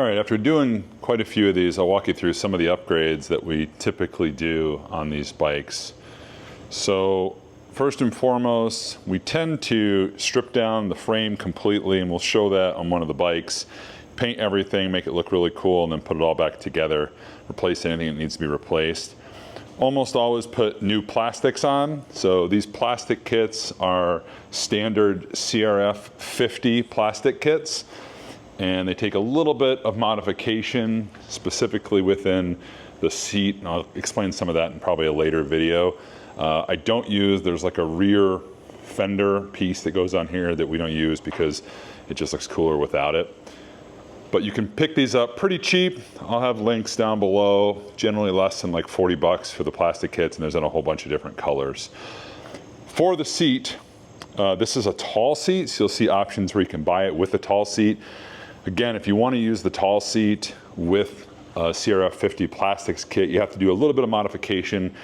All right, after doing quite a few of these, I'll walk you through some of the upgrades that we typically do on these bikes. So first and foremost, we tend to strip down the frame completely, and we'll show that on one of the bikes. Paint everything, make it look really cool, and then put it all back together. Replace anything that needs to be replaced. Almost always put new plastics on. So these plastic kits are standard CRF 50 plastic kits, and they take a little bit of modification, specifically within the seat, and I'll explain some of that in probably a later video. I don't use, there's like a rear fender piece that goes on here that we don't use because it just looks cooler without it. But you can pick these up pretty cheap. I'll have links down below, generally less than like 40 bucks for the plastic kits, and there's in a whole bunch of different colors. For the seat, this is a tall seat, so you'll see options where you can buy it with a tall seat. Again, if you want to use the tall seat with a CRF 50 plastics kit, you have to do a little bit of modification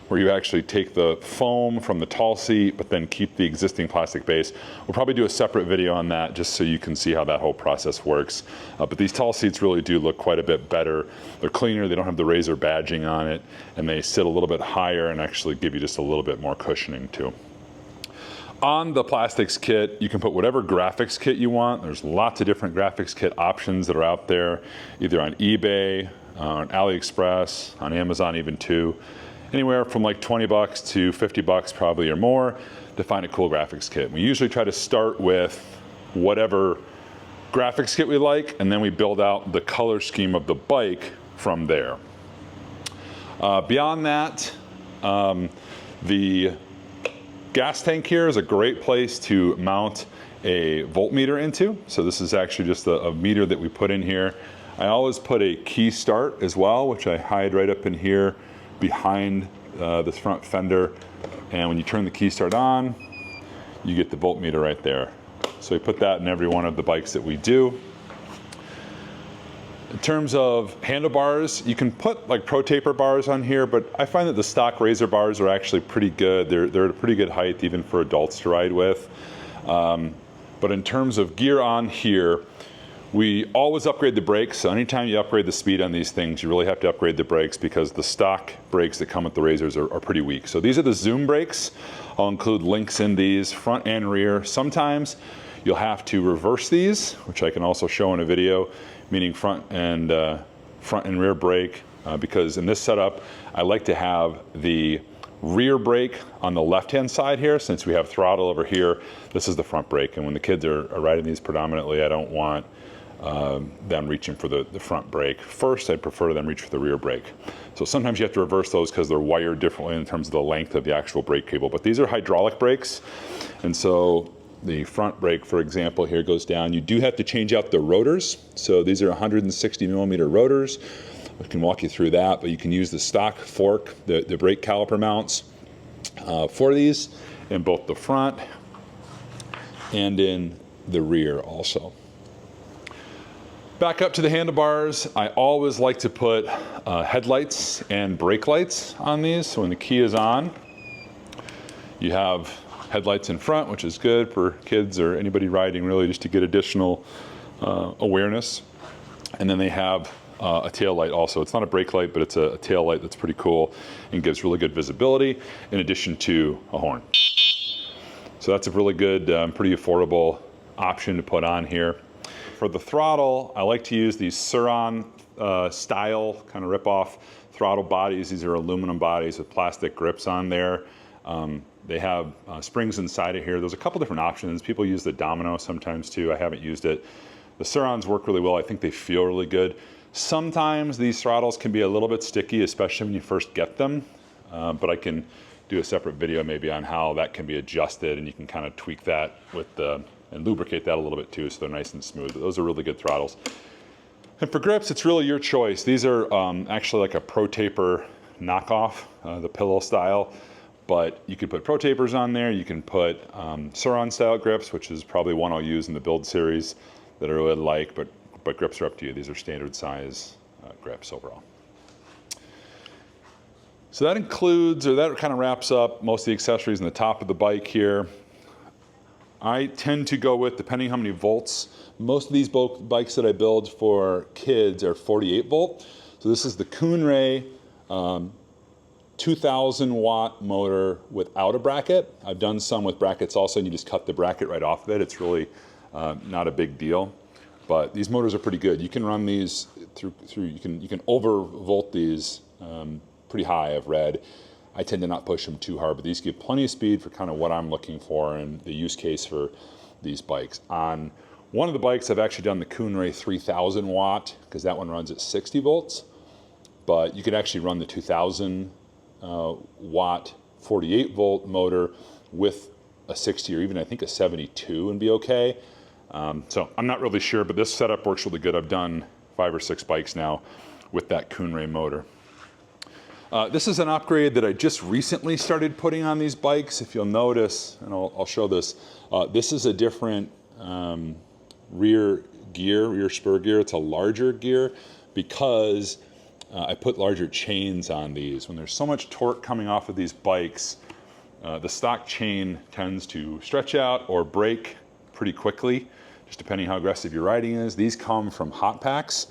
where you actually take the foam from the tall seat, but then keep the existing plastic base. We'll probably do a separate video on that just so you can see how that whole process works. But these tall seats really do look quite a bit better. They're cleaner, they don't have the Razor badging on it, and they sit a little bit higher and actually give you just a little bit more cushioning too. On the plastics kit, you can put whatever graphics kit you want. There's lots of different graphics kit options that are out there, either on eBay, on AliExpress, on Amazon even too. Anywhere from like 20 bucks to 50 bucks probably or more to find a cool graphics kit. We usually try to start with whatever graphics kit we like, and then we build out the color scheme of the bike from there. Beyond that, the gas tank here is a great place to mount a voltmeter into. So this is actually just a meter that we put in here. I always put a key start as well, which I hide right up in here behind this front fender. And when you turn the key start on, you get the voltmeter right there. So we put that in every one of the bikes that we do. In terms of handlebars, you can put like Pro Taper bars on here, but I find that the stock Razor bars are actually pretty good. They're at a pretty good height even for adults to ride with. But in terms of gear on here, we always upgrade the brakes. So anytime you upgrade the speed on these things, you really have to upgrade the brakes because the stock brakes that come with the Razors are pretty weak. So these are the Zoom brakes. I'll include links in these, front and rear. Sometimes you'll have to reverse these, which I can also show in a video, meaning front and rear brake, because in this setup, I like to have the rear brake on the left-hand side here. Since we have throttle over here, this is the front brake. And when the kids are riding these predominantly, I don't want them reaching for the front brake. First, I'd prefer them reach for the rear brake. So sometimes you have to reverse those because they're wired differently in terms of the length of the actual brake cable. But these are hydraulic brakes, and so the front brake, for example, here goes down. You do have to change out the rotors. So these are 160 millimeter rotors. I can walk you through that, but you can use the stock fork, the brake caliper mounts for these in both the front and in the rear also. Back up to the handlebars, I always like to put headlights and brake lights on these. So when the key is on, you have headlights in front, which is good for kids or anybody riding really, just to get additional awareness. And then they have a tail light also. It's not a brake light, but it's a tail light that's pretty cool and gives really good visibility in addition to a horn. So that's a really good, pretty affordable option to put on here. For the throttle, I like to use these Sur-On style kind of rip-off throttle bodies. These are aluminum bodies with plastic grips on there. They have springs inside of here. There's a couple different options. People use the Domino sometimes too. I haven't used it. The Sur-Ons work really well. I think they feel really good. Sometimes these throttles can be a little bit sticky, especially when you first get them. But I can do a separate video maybe on how that can be adjusted, and you can kind of tweak that with and lubricate that a little bit too, so they're nice and smooth. But those are really good throttles. And for grips, it's really your choice. These are actually like a Pro Taper knockoff, the pillow style. But you can put Pro Tapers on there. You can put Sur-On style grips, which is probably one I'll use in the build series that I really like, but grips are up to you. These are standard size grips overall. So that includes, or that kind of wraps up most of the accessories on the top of the bike here. I tend to go with, depending how many volts, most of these bikes that I build for kids are 48 volt. So this is the Coonray 2000 watt motor without a bracket. I've done some with brackets also, and you just cut the bracket right off of it. It's really not a big deal. But these motors are pretty good. You can run these through you can overvolt these pretty high, I've read. I tend to not push them too hard, but these give plenty of speed for kind of what I'm looking for and the use case for these bikes. On one of the bikes, I've actually done the Coonray 3000 watt, because that one runs at 60 volts. But you could actually run the 2000 watt 48 volt motor with a 60 or even I think a 72 and be okay. So I'm not really sure, but this setup works really good. I've done 5 or 6 bikes now with that Coonray motor. This is an upgrade that I just recently started putting on these bikes. If you'll notice, and I'll show this, this is a different rear spur gear. It's a larger gear because I put larger chains on these. When there's so much torque coming off of these bikes, the stock chain tends to stretch out or break pretty quickly, just depending how aggressive your riding is. These come from Hot Packs.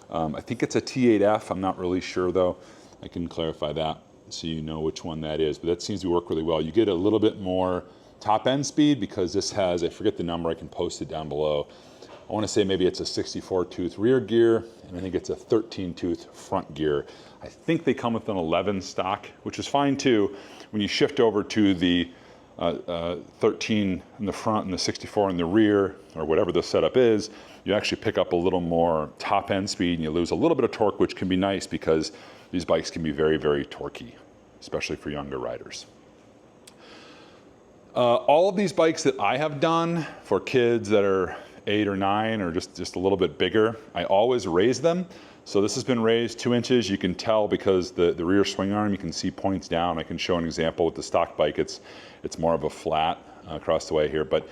I think it's a T8F, I'm not really sure though. I can clarify that so you know which one that is, but that seems to work really well. You get a little bit more top end speed because this has, I forget the number, I can post it down below. I want to say maybe it's a 64 tooth rear gear, and I think it's a 13 tooth front gear. I think they come with an 11 stock, which is fine too. When you shift over to the 13 in the front and the 64 in the rear, or whatever the setup is, you actually pick up a little more top end speed and you lose a little bit of torque, which can be nice because these bikes can be very, very torquey, especially for younger riders. All of these bikes that I have done for kids that are 8 or 9 or just a little bit bigger, I always raise them. So this has been raised 2 inches. You can tell because the rear swing arm, you can see points down. I can show an example with the stock bike. It's more of a flat across the way here, but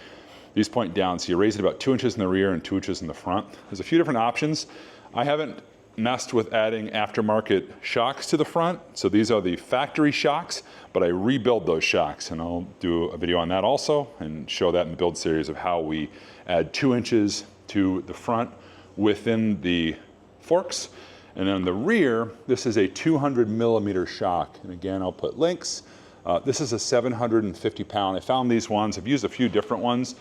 these point down. So you raise it about 2 inches in the rear and 2 inches in the front. There's a few different options. I haven't messed with adding aftermarket shocks to the front. So these are the factory shocks, but I rebuild those shocks, and I'll do a video on that also and show that in the build series of how we add 2 inches to the front within the forks. And then the rear, this is a 200 millimeter shock. And again, I'll put links. This is a 750 pound. I found these ones, I've used a few different ones.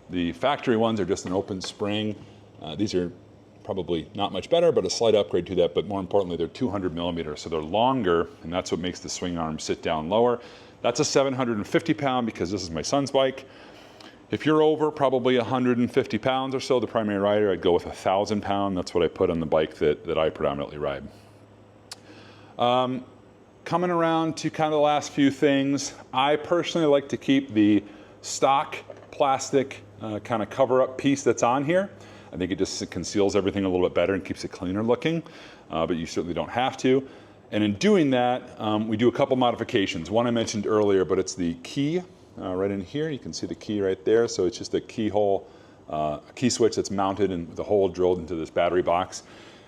The factory ones are just an open spring. These are probably not much better, but a slight upgrade to that. But more importantly, they're 200 millimeters, so they're longer, and that's what makes the swing arm sit down lower. That's a 750 pound because this is my son's bike. If you're over probably 150 pounds or so, the primary rider, I'd go with 1,000 pound. That's what I put on the bike that I predominantly ride. Coming around to kind of the last few things, I personally like to keep the stock plastic kind of cover up piece that's on here. I think it just conceals everything a little bit better and keeps it cleaner looking, but you certainly don't have to. And in doing that, we do a couple modifications. One I mentioned earlier, but it's the key right in here. You can see the key right there. So it's just a keyhole, a key switch that's mounted and the hole drilled into this battery box.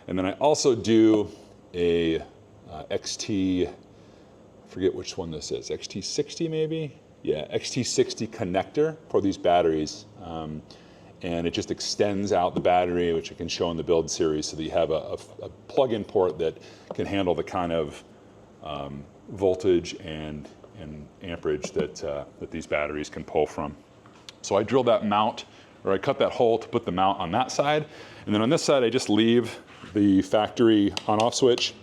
And then I also do a XT, I forget which one this is, XT60 maybe? Yeah, XT60 connector for these batteries. And it just extends out the battery, which I can show in the build series, so that you have a plug-in port that can handle the kind of voltage and amperage that these batteries can pull from. So I drill that mount, or I cut that hole to put the mount on that side. And then on this side, I just leave the factory on-off switch,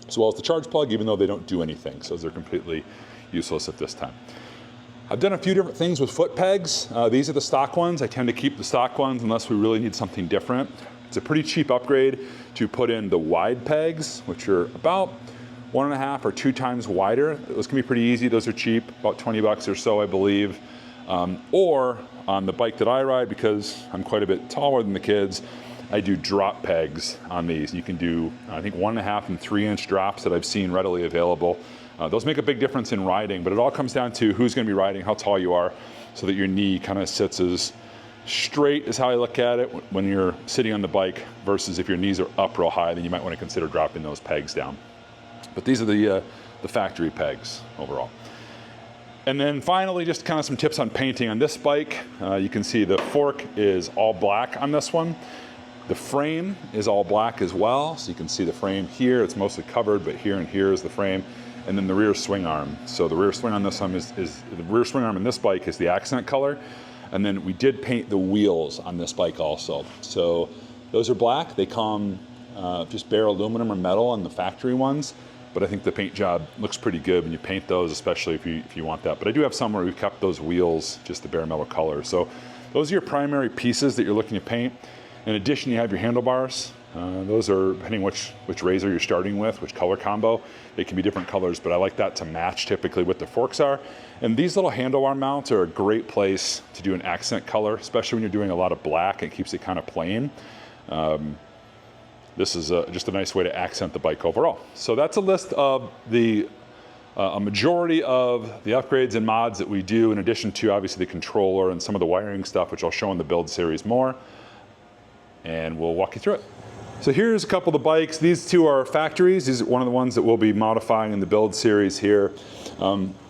as well as the charge plug, even though they don't do anything. So they're completely useless at this time. I've done a few different things with foot pegs. These are the stock ones. I tend to keep the stock ones unless we really need something different. It's a pretty cheap upgrade to put in the wide pegs, which are about 1.5 or 2 times wider. Those can be pretty easy. Those are cheap, about 20 bucks or so, I believe. Or on the bike that I ride, because I'm quite a bit taller than the kids, I do drop pegs on these. You can do, I think, 1.5 and 3 inch drops that I've seen readily available. Those make a big difference in riding, but it all comes down to who's gonna be riding, how tall you are, so that your knee kind of sits as straight as how I look at it when you're sitting on the bike, versus if your knees are up real high, then you might wanna consider dropping those pegs down. But these are the factory pegs overall. And then finally, just kind of some tips on painting on this bike. You can see the fork is all black on this one. The frame is all black as well. So you can see the frame here, it's mostly covered, but here and here is the frame. And then the rear swing arm. So the rear swing on this one is the rear swing arm in this bike is the accent color. And then we did paint the wheels on this bike also. So those are black. They come just bare aluminum or metal on the factory ones. But I think the paint job looks pretty good when you paint those, especially if you want that. But I do have some where we've kept those wheels just the bare metal color. So those are your primary pieces that you're looking to paint. In addition, you have your handlebars. Those are, depending which razor you're starting with, which color combo, they can be different colors, but I like that to match typically what the forks are. And these little handlebar mounts are a great place to do an accent color, especially when you're doing a lot of black. It keeps it kind of plain. This is just a nice way to accent the bike overall. So that's a list of a majority of the upgrades and mods that we do, in addition to obviously the controller and some of the wiring stuff, which I'll show in the build series more. And we'll walk you through it. So here's a couple of the bikes. These two are factories. These are one of the ones that we'll be modifying in the build series here.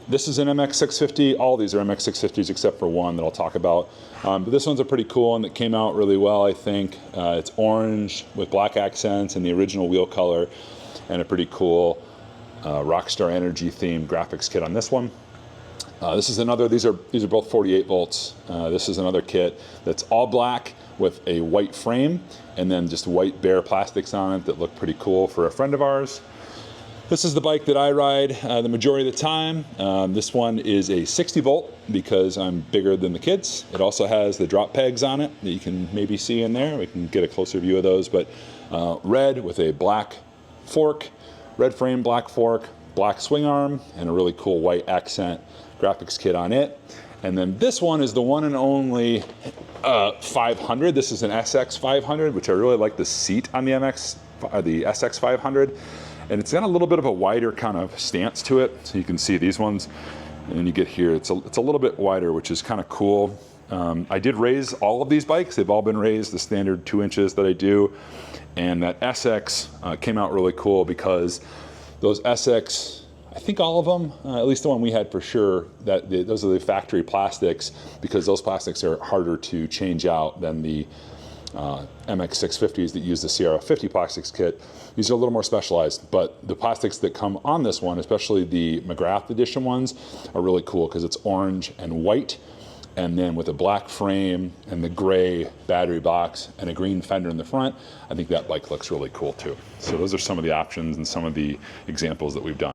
This is an MX650. All these are MX650s except for one that I'll talk about. But this one's a pretty cool one that came out really well, I think. It's orange with black accents and the original wheel color, and a pretty cool Rockstar Energy themed graphics kit on this one. This is another, these are both 48 volts. This is another kit that's all black with a white frame and then just white bare plastics on it that look pretty cool for a friend of ours. This is the bike that I ride the majority of the time. This one is a 60 volt because I'm bigger than the kids. It also has the drop pegs on it that you can maybe see in there. We can get a closer view of those, but red with a black fork, red frame, black fork, black swing arm, and a really cool white accent graphics kit on it. And then this one is the one and only 500. This is an SX 500, which I really like the seat on the SX 500. And it's got a little bit of a wider kind of stance to it. So you can see these ones, and then you get here, it's a little bit wider, which is kind of cool. I did raise all of these bikes. They've all been raised the standard 2 inches that I do. And that SX came out really cool because those SX, I think all of them, at least the one we had for sure, those are the factory plastics, because those plastics are harder to change out than the MX650s that use the CR50 plastics kit. These are a little more specialized, but the plastics that come on this one, especially the McGrath edition ones, are really cool because it's orange and white, and then with a black frame and the gray battery box and a green fender in the front. I think that bike looks really cool too. So those are some of the options and some of the examples that we've done.